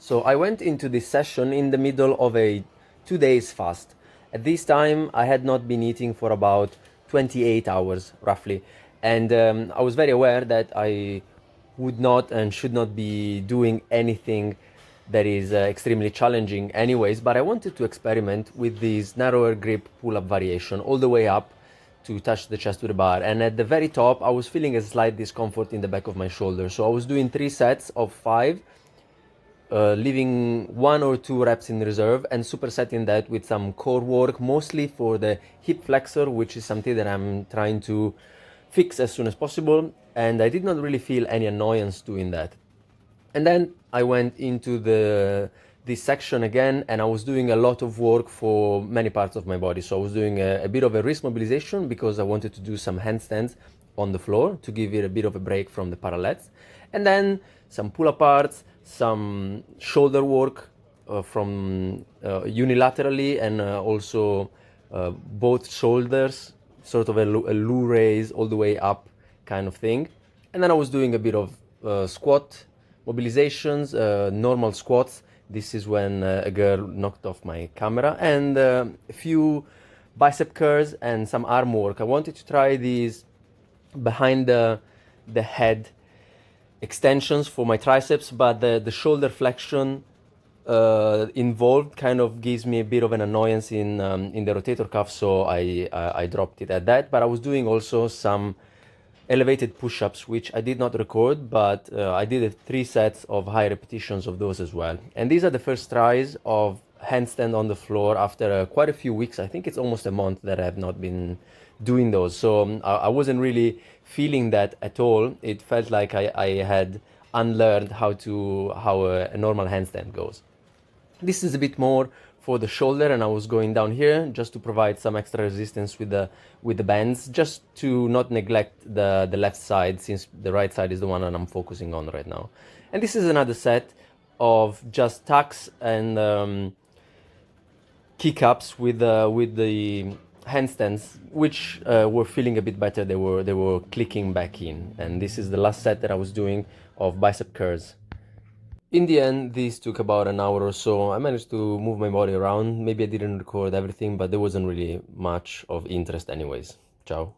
So I went into this session in the middle of a 2 days fast. At this time, I had not been eating for about 28 hours, roughly. And I was very aware that I would not and should not be doing anything that is extremely challenging anyways, but I wanted to experiment with this narrower grip pull-up variation all the way up to touch the chest with the bar. And at the very top, I was feeling a slight discomfort in the back of my shoulder. So I was doing 3 sets of 5, leaving 1 or 2 reps in reserve and supersetting that with some core work, mostly for the hip flexor, which is something that I'm trying to fix as soon as possible. And I did not really feel any annoyance doing that. And then I went into this section again, and I was doing a lot of work for many parts of my body. So I was doing a bit of a wrist mobilization because I wanted to do some handstands on the floor to give it a bit of a break from the parallettes. And then some pull-aparts, some shoulder work from unilaterally, and also both shoulders, sort of a Lou raise all the way up kind of thing. And then I was doing a bit of squat mobilizations, normal squats. This is when a girl knocked off my camera, and a few bicep curls and some arm work. I wanted to try these behind the head extensions for my triceps, but the shoulder flexion involved kind of gives me a bit of an annoyance in the rotator cuff, so I dropped it at that. But I was doing also some elevated push-ups, which I did not record, but I did 3 sets of high repetitions of those as well. And these are the first tries of handstand on the floor after quite a few weeks. I think it's almost a month that I have not been doing those. So I wasn't really feeling that at all. It felt like I had unlearned how a normal handstand goes. This is a bit more for the shoulder, and I was going down here just to provide some extra resistance with the bands, just to not neglect the left side, since the right side is the one that I'm focusing on right now. And this is another set of just tucks and kick-ups with the handstands, which were feeling a bit better. They were clicking back in. And this is the last set that I was doing of bicep curls. In the end, this took about an hour or so. I managed to move my body around. Maybe I didn't record everything, but there wasn't really much of interest anyways. Ciao.